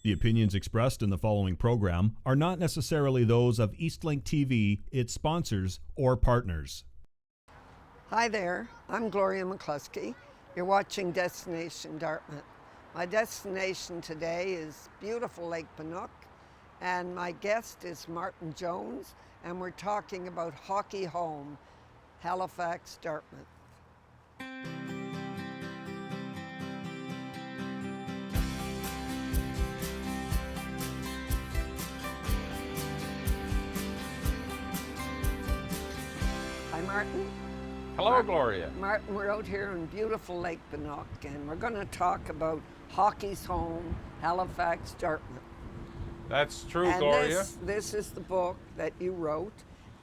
The opinions expressed in the following program are not necessarily those of Eastlink TV, its sponsors, or partners. Hi there, I'm Gloria McCluskey. You're watching Destination Dartmouth. My destination today is beautiful Lake Bannock, and my guest is Martin Jones, and we're talking about Hockey Home, Halifax-Dartmouth. Hi, Martin. Hello, Gloria. Martin, we're out here in beautiful Lake Bannock, and we're going to talk about Hockey's Home, Halifax-Dartmouth. That's true, And Gloria. This is the book that you wrote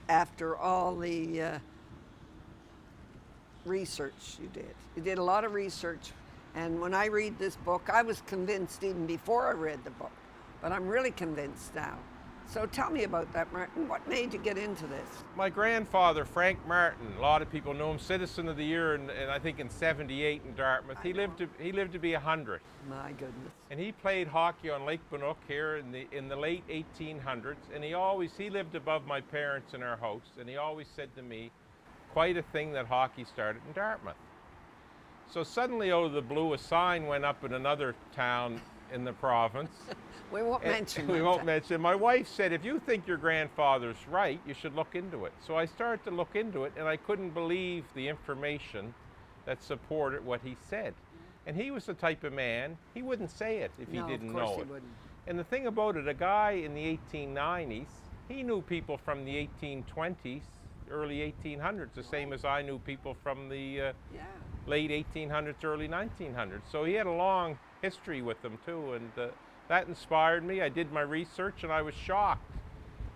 after all the research you did. You did a lot of research, and when I read this book, I was convinced even before I read the book, but I'm really convinced now. So tell me about that, Martin. What made you get into this? My grandfather, Frank Martin, a lot of people know him, Citizen of the Year, and I think in '78 in Dartmouth. He lived to be 100. My goodness. And he played hockey on Lake Bannock here in the late 1800s. And he lived above my parents in our house, and he always said to me, quite a thing that hockey started in Dartmouth. So suddenly, out of the blue, a sign went up in another town in the province. We won't mention We won't mention. My wife said, if you think your grandfather's right, you should look into it. So I started to look into it, and I couldn't believe the information that supported what he said. And he was the type of man, he wouldn't say it if he didn't know it. No, of course he wouldn't. And the thing about it, a guy in the 1890s, he knew people from the 1820s, early 1800s, the same as I knew people from the late 1800s, early 1900s. So he had a long history with them too, and that inspired me. I did my research, and I was shocked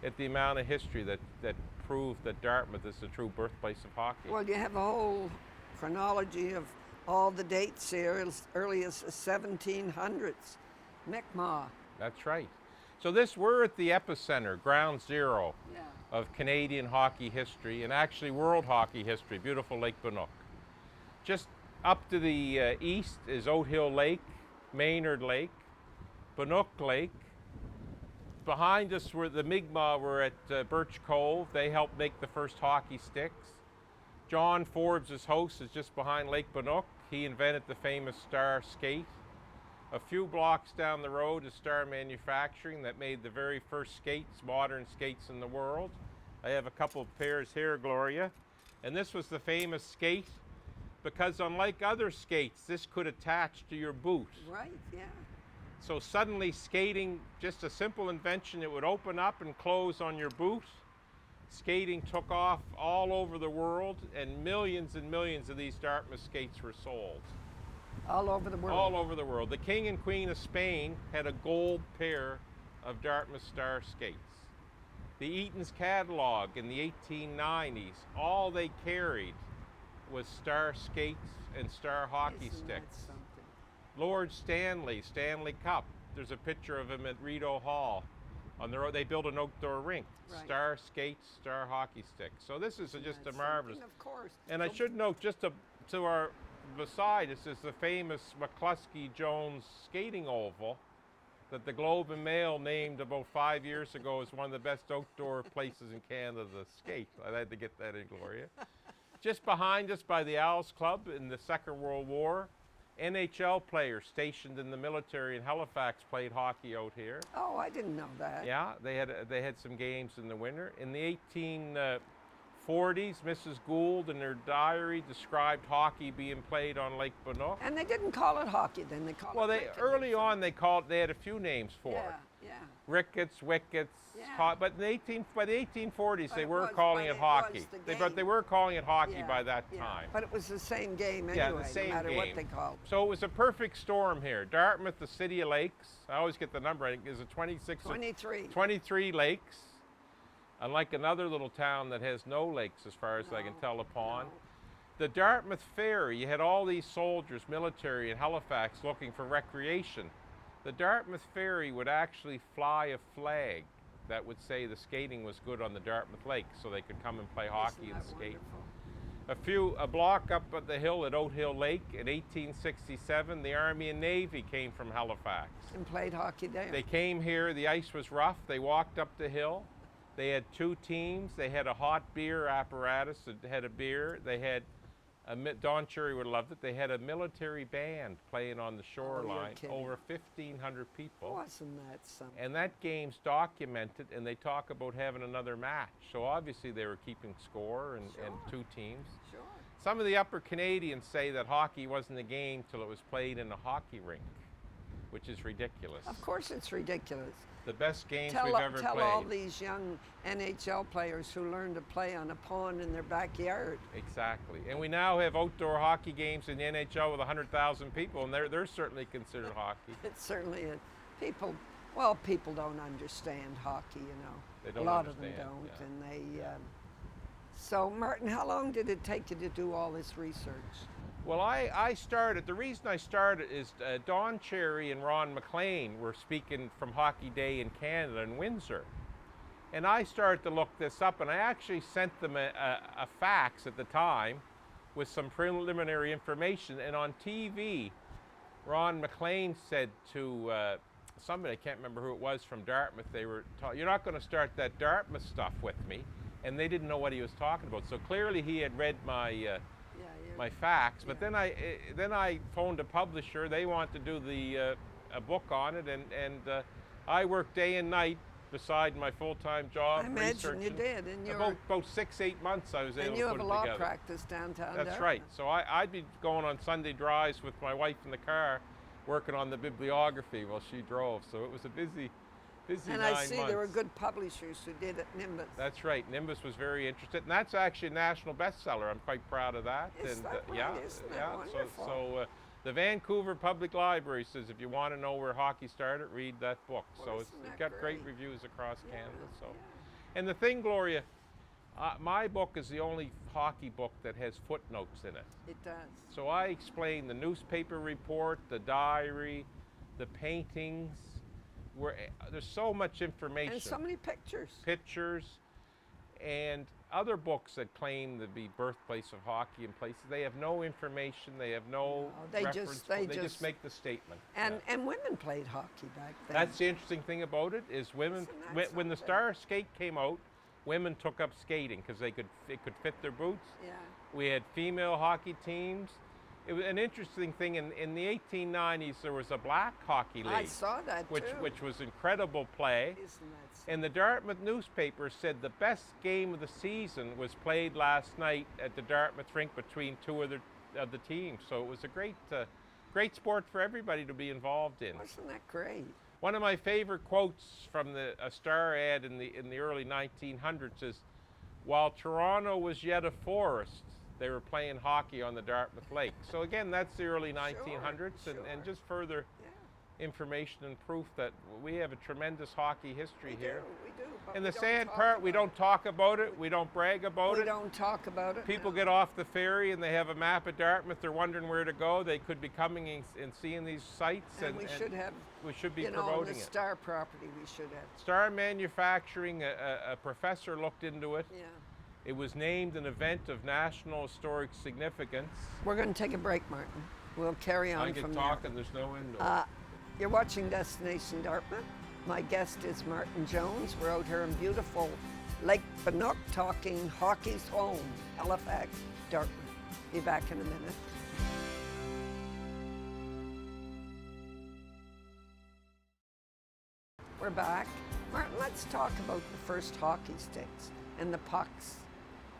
at the amount of history that proved that Dartmouth is the true birthplace of hockey. Well, you have a whole chronology of all the dates here, as early as the 1700s. Mi'kmaq. That's right. So we're at the epicenter, ground zero of Canadian hockey history, and actually world hockey history, beautiful Lake Bannock. Just up to the east is Oat Hill Lake, Maynard Lake, Bannock Lake. Behind us were the Mi'kmaq were at Birch Cove. They helped make the first hockey sticks. John Forbes' house is just behind Lake Bannock. He invented the famous Star skate. A few blocks down the road is Star Manufacturing that made the very first skates, modern skates in the world. I have a couple of pairs here, Gloria. And this was the famous skate because unlike other skates, this could attach to your boot. Right, yeah. So suddenly skating, just a simple invention, it would open up and close on your boot. Skating took off all over the world, and millions of these Dartmouth skates were sold. All over the world. All over the world. The King and Queen of Spain had a gold pair of Dartmouth Star skates. The Eaton's catalog in the 1890s, all they carried was Star skates and Star hockey Isn't sticks. that something? Lord Stanley Cup. There's a picture of him at Rideau Hall. On the road, they built an outdoor rink. Right. Star skates, Star hockey sticks. So this is just a marvelous. Of course. And I should note, just to our beside us is the famous McCluskey-Jones skating oval that the Globe and Mail named about 5 years ago as one of the best outdoor places in Canada to skate. I had to get that in, Gloria. Just behind us by the Owls Club in the Second World War, NHL players stationed in the military in Halifax played hockey out here. Oh, I didn't know that. Yeah, they had some games in the winter. In the 1840s, Mrs. Gould in her diary described hockey being played on Lake Bannock. And they didn't call it hockey then, they called Well, it cricket. early on they had a few names for it. Yeah. Rickets, wickets, Yeah. but by the 1840s they But were it calling was it hockey. the But they game. were calling it hockey Yeah, by that yeah. time. But it was the same game anyway, Yeah, the same no matter what game. they called it. So it was a perfect storm here. Dartmouth, the city of lakes. I always get the number. I think is it 26? 23. 23 lakes. Unlike another little town that has no lakes, as far as I can tell upon. no. The Dartmouth Ferry, you had all these soldiers, military in Halifax looking for recreation. The Dartmouth Ferry would actually fly a flag that would say the skating was good on the Dartmouth Lake, so they could come and play hockey and skate. Wonderful? A block up at the hill at Oat Hill Lake in 1867, the Army and Navy came from Halifax. And played hockey there. They came here, the ice was rough, they walked up the hill. They had 2 teams, they had a hot beer apparatus that had a beer. They had, Don Cherry would have loved it, they had a military band playing on the shoreline, over 1,500 people. Wasn't that something? And that game's documented, and they talk about having another match. So obviously they were keeping score and 2 teams. Sure. Some of the upper Canadians say that hockey wasn't a game till it was played in a hockey rink, which is ridiculous. Of course it's ridiculous. The best games we've ever Tell played. all these young NHL players who learn to play on a pond in their backyard. Exactly. And we now have outdoor hockey games in the NHL with 100,000 people, and they're certainly considered hockey. It certainly is. People don't understand hockey, you know. They don't a lot of them understand, don't, yeah. and they. So, Martin, how long did it take you to do all this research? Well, I started, the reason I started is Don Cherry and Ron McLean were speaking from Hockey Day in Canada in Windsor. And I started to look this up, and I actually sent them a fax at the time with some preliminary information. And on TV, Ron McLean said to somebody, I can't remember who it was, from Dartmouth, they were you're not going to start that Dartmouth stuff with me. And they didn't know what he was talking about. So clearly he had read my my fax, but then I phoned a publisher. They want to do a book on it, and I worked day and night beside my full-time job. I imagine you did, and about 6-8 months I was able to put it together. And you have a law practice downtown. That's right. So I'd be going on Sunday drives with my wife in the car, working on the bibliography while she drove. So it was a busy. And I see there were good publishers who did it, Nimbus. That's right. Nimbus was very interested, and that's actually a national bestseller. I'm quite proud of that. Is that right? Isn't that wonderful? So the Vancouver Public Library says if you want to know where hockey started, read that book. So it's got great reviews across Canada. So, and the thing, Gloria, my book is the only hockey book that has footnotes in it. It does. So I explain the newspaper report, the diary, the paintings. There's so much information. And so many pictures. Pictures, and other books that claim to be birthplace of hockey and places. They have no information. They have no reference. They just make the statement. And women played hockey back then. That's the interesting thing about it is women. When the Star Skate came out, women took up skating because it could fit their boots. Yeah. We had female hockey teams. It was an interesting thing. In the 1890s, there was a black hockey league. I saw that too. Which was incredible play. Isn't that so? And the Dartmouth newspaper said the best game of the season was played last night at the Dartmouth rink between 2 of the teams. So it was a great sport for everybody to be involved in. Wasn't that great? One of my favorite quotes from a Star ad in the early 1900s is, "While Toronto was yet a forest, they were playing hockey on the Dartmouth Lake." So again, that's the early 1900s, and just further information and proof that we have a tremendous hockey history here. We do. And the sad part, we don't talk about it, we don't brag about it. We don't talk about it. People get off the ferry and they have a map of Dartmouth, they're wondering where to go. They could be coming and seeing these sites. And we should be promoting the it. Star property, we should have. Star Manufacturing, a professor looked into it. Yeah. It was named an event of national historic significance. We're going to take a break, Martin. We'll carry on from there. I can talk and there's no end. You're watching Destination Dartmouth. My guest is Martin Jones. We're out here in beautiful Lake Bannock talking hockey's home, Halifax-Dartmouth. Be back in a minute. We're back. Martin, let's talk about the first hockey sticks and the pucks.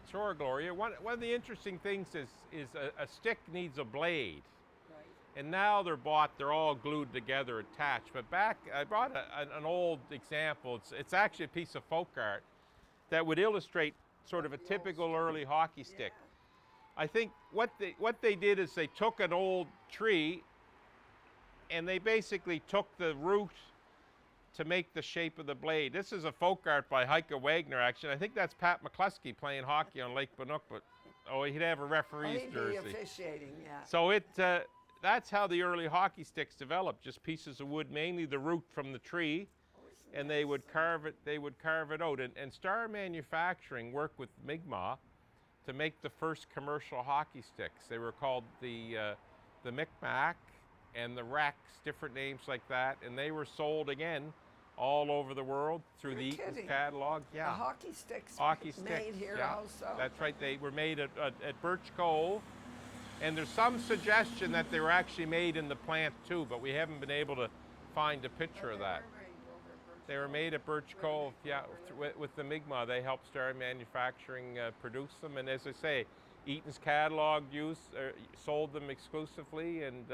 Sure, Gloria. One of the interesting things is a stick needs a blade. Right. And now they're all glued together, attached. But back, I brought an old example. It's actually a piece of folk art that would illustrate sort of a typical early hockey stick. I think what they did is they took an old tree and they basically took the root to make the shape of the blade. This is a folk art by Heike Wagner, actually. I think that's Pat McCluskey playing hockey on Lake Bannock, but he'd have a referee's jersey. He'd be officiating, yeah. So that's how the early hockey sticks developed, just pieces of wood, mainly the root from the tree, and they would carve it out. And Star Manufacturing worked with Mi'kmaq to make the first commercial hockey sticks. They were called the Micmac and the Rex, different names like that, and they were sold again all over the world through the Eaton's catalog. Yeah. The hockey sticks made here also. That's right. They were made at Birch Cove, and there's some suggestion that they were actually made in the plant too, but we haven't been able to find a picture of that. They were made at Birch Cove, yeah, with the Mi'kmaq. They helped start manufacturing, produce them, and as I say, Eaton's catalog sold them exclusively, and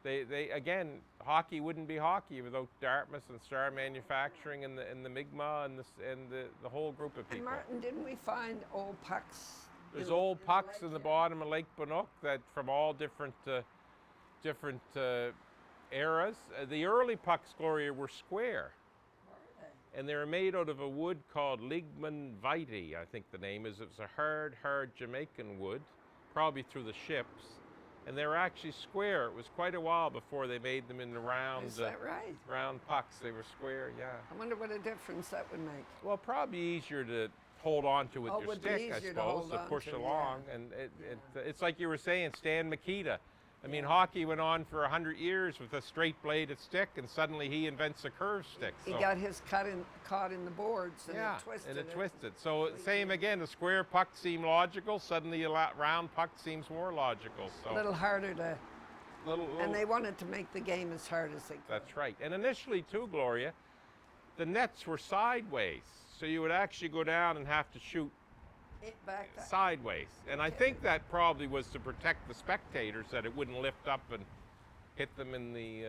they again, hockey wouldn't be hockey without Dartmouth and Star Manufacturing and the Mi'kmaq and the whole group of people. And Martin, didn't we find old pucks? There's old pucks in the bottom of Lake Bannock that from all different eras. The early pucks, Gloria, were square. And they were made out of a wood called Ligman vitae, I think the name is. It was a hard Jamaican wood, probably through the ships. And they were actually square. It was quite a while before they made them in the round, is that right? Round pucks. They were square, yeah. I wonder what a difference that would make. Well, probably easier to hold on to with your stick, I suppose, to push along. Yeah. And it's like you were saying, Stan Mikita. I mean, hockey went on for 100 years with a straight-bladed stick, and suddenly he invents a curved stick. He got his caught in the boards, and it twisted. And it twisted. So same again, a square puck seemed logical. Suddenly a round puck seems more logical. So a little harder to. And they wanted to make the game as hard as they could. That's right. And initially, too, Gloria, the nets were sideways, so you would actually go down and have to shoot sideways. And I think that probably was to protect the spectators, that it wouldn't lift up and hit them in the,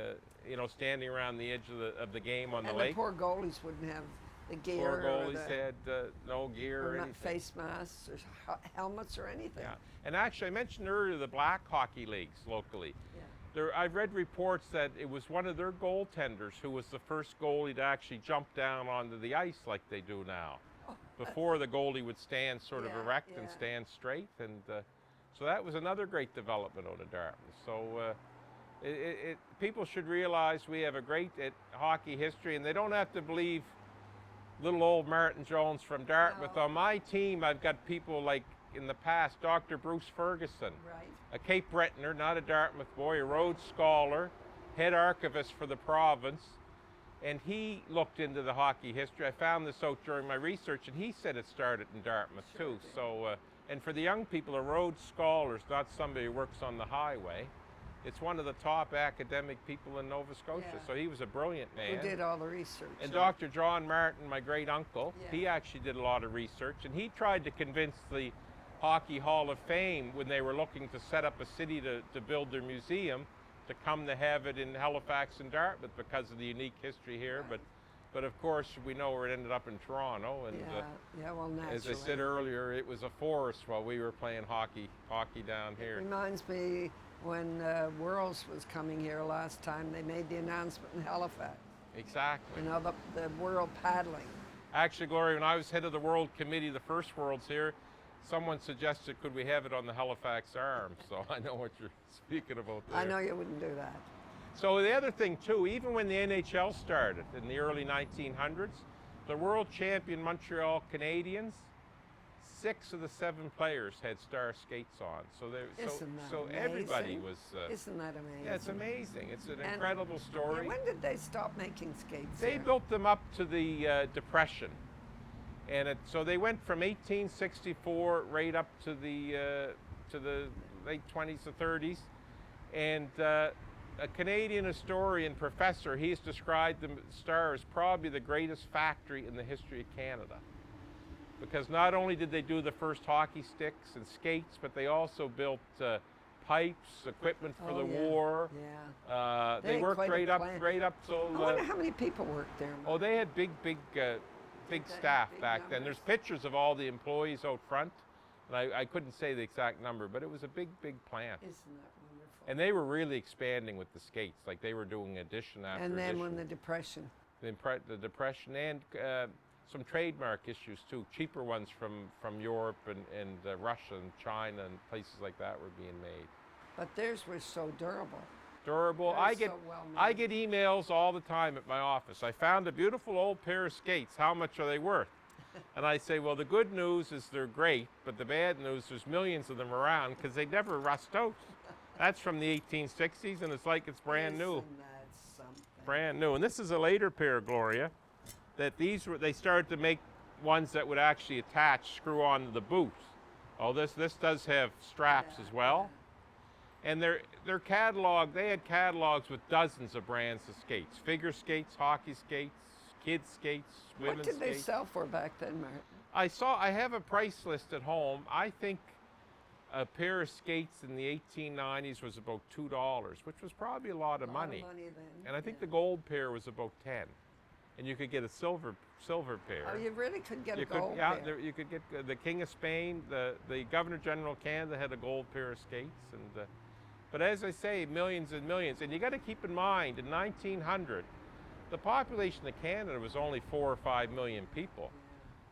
standing around the edge of the game on the lake. And the poor goalies wouldn't have the gear. Poor goalies had no gear or anything. Face masks or helmets or anything. Yeah. And actually, I mentioned earlier the black hockey leagues locally. Yeah. I've read reports that it was one of their goaltenders who was the first goalie to actually jump down onto the ice like they do now. Before the goalie would stand sort of erect and stand straight, and so that was another great development out of Dartmouth. So people should realize we have a great hockey history, and they don't have to believe little old Martin Jones from Dartmouth. No. On my team, I've got people like in the past, Dr. Bruce Ferguson, a Cape Bretoner, not a Dartmouth boy, a Rhodes Scholar, head archivist for the province. And he looked into the hockey history. I found this out during my research, and he said it started in Dartmouth too. So, and for the young people, a Rhodes Scholar is not somebody who works on the highway. It's one of the top academic people in Nova Scotia. Yeah. So he was a brilliant man. Who did all the research. And Dr. John Martin, my great uncle, he actually did a lot of research, and he tried to convince the Hockey Hall of Fame, when they were looking to set up a city to build their museum, to come to have it in Halifax and Dartmouth because of the unique history here. Right. But of course, we know where it ended up in Toronto. And well, naturally. As I said earlier, it was a forest while we were playing hockey down here. It reminds me when Worlds was coming here last time, they made the announcement in Halifax. Exactly. You know, the World paddling. Actually, Gloria, when I was head of the World Committee, the first Worlds here, someone suggested, could we have it on the Halifax Arms? So I know what you're speaking about there. I know you wouldn't do that. So the other thing too, even when the NHL started in the early 1900s, the world champion Montreal Canadiens, 6 of the 7 players had Star skates on. So everybody was. Isn't that amazing? Yeah, it's amazing. It's an incredible story. When did they stop making skates? They built them up to the Depression. And so they went from 1864 right up to the late 20s to 30s. And a Canadian historian, professor, he's described the Star as probably the greatest factory in the history of Canada. Because not only did they do the first hockey sticks and skates, but they also built pipes, equipment for the war. Yeah. They worked right up till. I wonder how many people worked there. Oh, they had big staff back then. There's pictures of all the employees out front, and I couldn't say the exact number, but it was a big plant. Isn't that wonderful? And they were really expanding with the skates, like they were doing edition after edition. And then when the Depression. The Depression and some trademark issues too, cheaper ones from Europe and Russia and China and places like that were being made. But theirs was so durable. I get emails all the time at my office. I found a beautiful old pair of skates. How much are they worth? And I say, well, the good news is they're great, but the bad news, there's millions of them around because they never rust out. That's from the 1860s, and it's like it's brand new. Isn't that something? Brand new. And this is a later pair, Gloria, that they started to make ones that would actually attach, screw onto the boot. Oh, this does have straps as well. And their catalog, they had catalogs with dozens of brands of skates. Figure skates, hockey skates, kids skates, women's skates. What did they sell for back then, Martin? I have a price list at home. I think a pair of skates in the 1890s was about $2, which was probably a lot of money. Then. And I think the gold pair was about 10. And you could get a silver pair. Oh, you really could get a gold yeah, pair. you could get the King of Spain, the Governor General of Canada had a gold pair of skates. And but as I say, millions and millions. And you got to keep in mind, in 1900, the population of Canada was only 4 or 5 million people.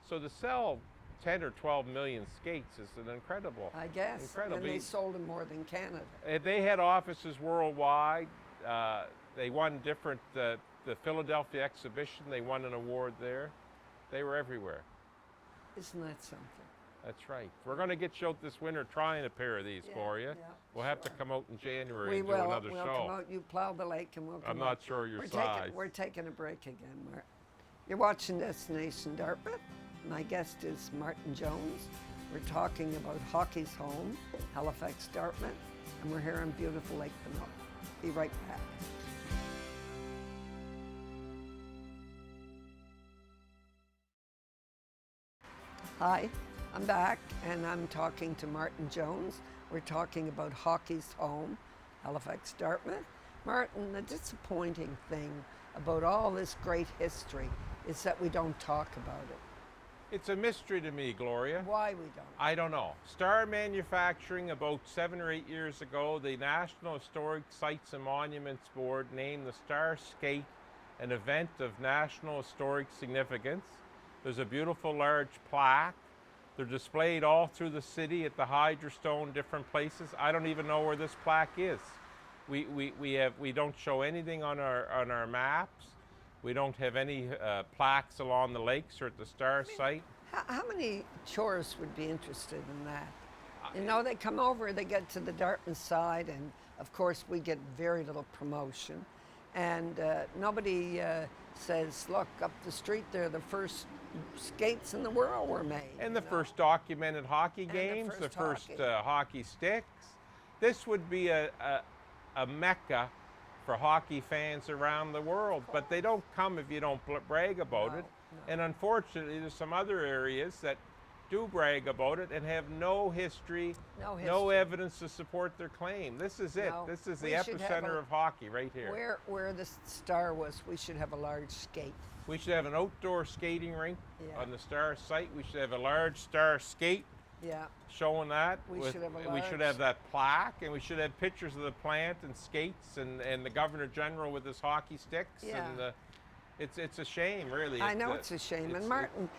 So to sell 10 or 12 million skates is an incredible. I guess. Incredible. And they sold them more than Canada. They had offices worldwide. They won different. The Philadelphia exhibition, they won an award there. They were everywhere. Isn't that something? That's right. We're going to get you out this winter trying a pair of these, Gloria. Yeah, we'll have to come out in January We and will. do another We'll show. come out. You plow the lake and we'll come I'm not out. sure your size. We're taking a break again, Martin. You're watching Destination Dartmouth. My guest is Martin Jones. We're talking about hockey's home, Halifax-Dartmouth, and we're here in beautiful Lake Benoit. Be right back. Hi, I'm back and I'm talking to Martin Jones. We're talking about hockey's home, Halifax-Dartmouth. Martin, the disappointing thing about all this great history is that we don't talk about it. It's a mystery to me, Gloria. Why we don't? I don't know. Star Manufacturing, about 7 or 8 years ago, the National Historic Sites and Monuments Board named the Star Skate an event of national historic significance. There's a beautiful large plaque. They're displayed all through the city at the Hydrostone, different places. I don't even know where this plaque is. We don't show anything on our maps. We don't have any plaques along the lakes or at the Star site. How many tourists would be interested in that? You know, they come over, they get to the Dartmouth side, and of course we get very little promotion. And nobody says, look, up the street there, the first skates in the world were made. And the first documented hockey games, the first hockey sticks. This would be a mecca for hockey fans around the world, but they don't come if you don't brag about it. No. And unfortunately, there's some other areas that do brag about it and have no history, no evidence to support their claim. This is it. This is the epicenter of hockey right here. Where the Star was, we should have a large skate. We should have an outdoor skating rink on the Star site. We should have a large Star skate showing that. We should have that plaque, and we should have pictures of the plant and skates and the Governor General with his hockey sticks. Yeah. And it's a shame, really. I know it's a shame. And Martin,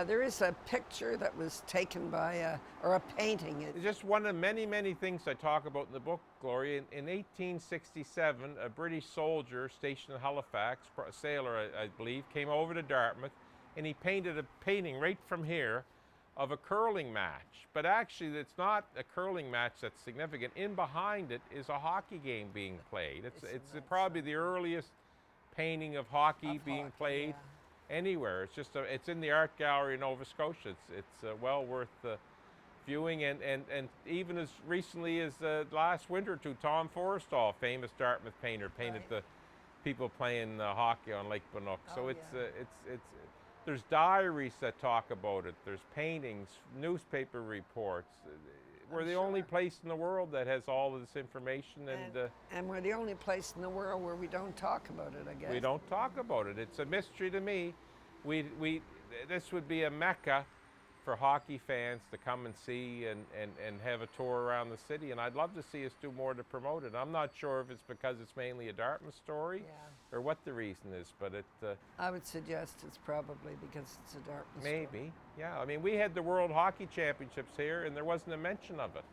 there is a picture that was taken by or a painting. It's just one of many, many things I talk about in the book, Gloria. In 1867, a British soldier stationed in Halifax, a sailor, I believe, came over to Dartmouth, and he painted a painting right from here of a curling match. But actually, it's not a curling match that's significant. In behind it is a hockey game being played. It's probably the earliest painting of hockey being played anywhere. It's in the art gallery in Nova Scotia. It's well worth viewing, and even as recently as last winter too, Tom Forrestal, famous Dartmouth painter, painted the people playing hockey on Lake Benoit. So there's diaries that talk about it. There's paintings, newspaper reports. We're the only place in the world that has all of this information, and we're the only place in the world where we don't talk about it, I guess. We don't talk about it. It's a mystery to me. This would be a mecca for hockey fans to come and see and have a tour around the city, and I'd love to see us do more to promote it. I'm not sure if it's because it's mainly a Dartmouth story or what the reason is, but I would suggest it's probably because it's a Dartmouth story. Maybe, yeah. I mean, we had the World Hockey Championships here, and there wasn't a mention of it.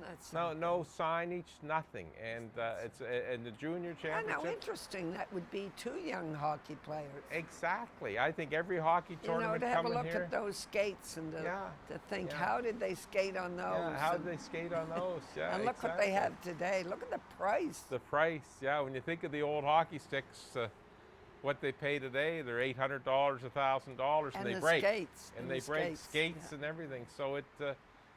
That's No signage, nothing. And it's and the junior I championship. know, interesting. That would be 2 young hockey players. Exactly. I think every hockey tournament to have a coming look here. at those skates and to think, yeah. how did they skate on those? Yeah, how did they skate on those? Yeah, and look what they have today. Look at the price. The price, yeah. When you think of the old hockey sticks, what they pay today, they're $800, $1,000, and they break. Skates. And they break skates and everything. So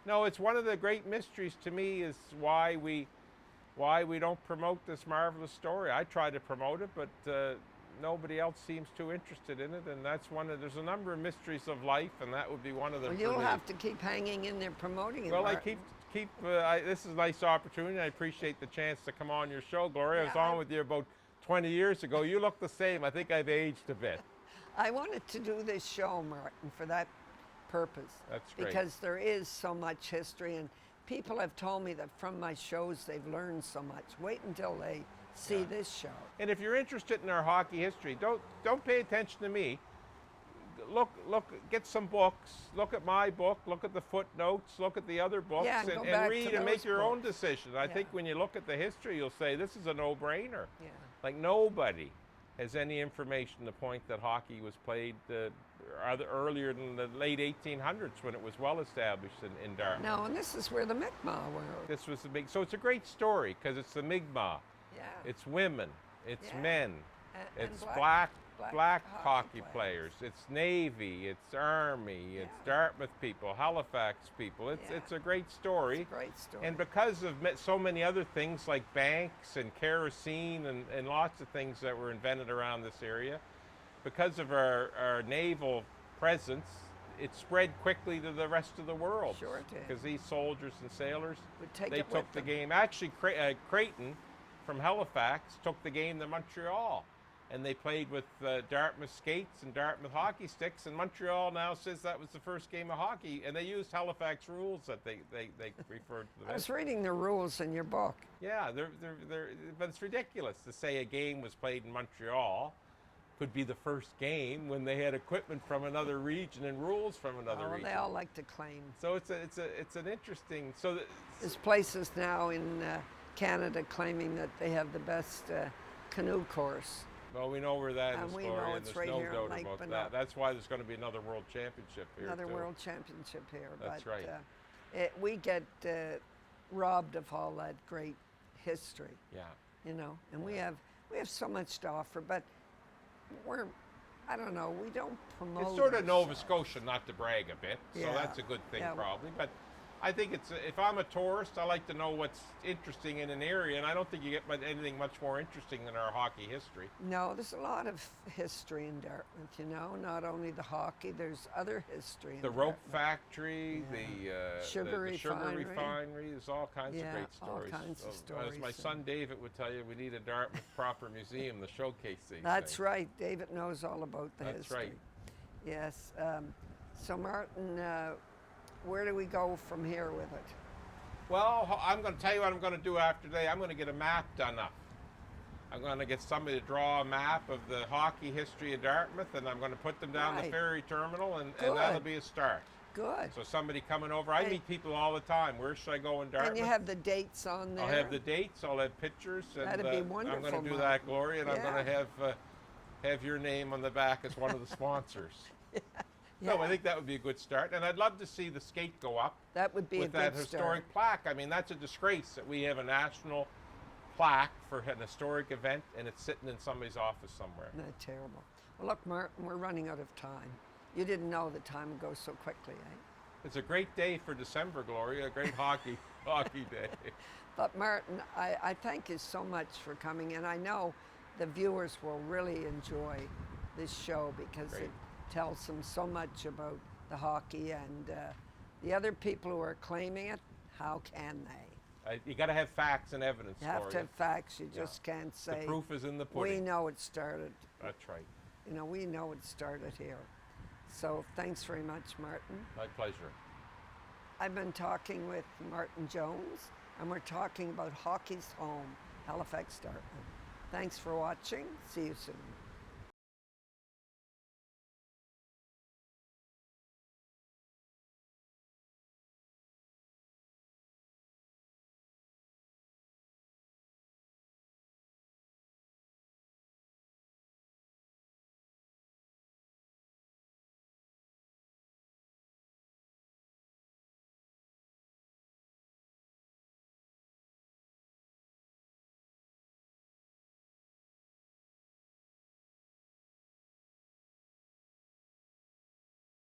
no, it's one of the great mysteries to me is why we don't promote this marvelous story. I try to promote it, but nobody else seems too interested in it, and that's there's a number of mysteries of life, and that would be one of them. Well, you'll have to keep hanging in there promoting it. Well, Martin. this is a nice opportunity. I appreciate the chance to come on your show, Gloria. I was on with you about 20 years ago. You look the same. I think I've aged a bit. I wanted to do this show, Martin, for that purpose. That's great. Because there is so much history, and people have told me that from my shows they've learned so much. Wait until they see this show. And if you're interested in our hockey history, don't pay attention to me. Look, get some books. Look at my book. Look at the footnotes. Look at the other books, and read and make your own decision. I think when you look at the history, you'll say this is a no-brainer. Yeah. Like nobody has any information to point that hockey was played earlier than the late 1800s when it was well established in Dartmouth. No, and this is where the Mi'kmaq were. This was so it's a great story because it's the Mi'kmaq. Yeah. It's women. It's men. And It's black hockey players. It's Navy. It's Army. It's Dartmouth people. Halifax people. It's a great story. It's a great story. And because of so many other things like banks and kerosene and lots of things that were invented around this area, because of our naval presence, it spread quickly to the rest of the world. Sure it did. Because these soldiers and sailors, they took the game. Actually, Creighton from Halifax took the game to Montreal. And they played with Dartmouth skates and Dartmouth hockey sticks, and Montreal now says that was the first game of hockey, and they used Halifax rules that they referred to them. I was reading the rules in your book. Yeah, but it's ridiculous to say a game was played in Montreal could be the first game when they had equipment from another region and rules from another region. They all like to claim. So it's an interesting. There's places now in Canada claiming that they have the best canoe course. Well, we know where that is, we Gloria, know and it's there's right no here doubt in about Lake that. That's why there's going to be another world championship here. Another world championship here. That's right. We get robbed of all that great history. Yeah. You know, and we have so much to offer, but I don't know, we don't promote. It's sort of Nova Scotia, not to brag a bit, so Yeah. that's a good thing Yeah. probably. But I think if I'm a tourist, I like to know what's interesting in an area, and I don't think you get anything much more interesting than our hockey history. No, there's a lot of history in Dartmouth, you know, not only the hockey, there's other history in The rope factory, the sugar refinery, there's all kinds of great stories. all kinds of stories. As my son David would tell you, we need a Dartmouth proper museum to showcase these That's things. right, David knows all about the That's history. right. Yes, so Martin, where do we go from here with it? Well, I'm going to tell you what I'm going to do after today. I'm going to get a map done up. I'm going to get somebody to draw a map of the hockey history of Dartmouth, and I'm going to put them down the ferry terminal, and that'll be a start. Good. So somebody coming over, I meet people all the time. Where should I go in Dartmouth? And you have the dates on there? I'll have the dates, I'll have pictures. And, that'd be wonderful, I'm going to do Martin. that, Gloria, and I'm going to have your name on the back as one of the sponsors. Yeah. No, I think that would be a good start. And I'd love to see the skate go up. That would be with a that good historic start. plaque. I mean, that's a disgrace that we have a national plaque for an historic event and it's sitting in somebody's office somewhere. That's terrible. Well, look, Martin, we're running out of time. You didn't know the time would go so quickly, eh? It's a great day for December, Gloria, a great hockey day. But Martin, I thank you so much for coming, and I know the viewers will really enjoy this show because it tells them so much about the hockey, and the other people who are claiming it, how can they? You got to have facts and evidence. You have to have facts. You just can't say. The proof is in the pudding. We know it started. That's right. You know, we know it started here. So thanks very much, Martin. My pleasure. I've been talking with Martin Jones, and we're talking about hockey's home, Halifax-Dartmouth. Thanks for watching. See you soon.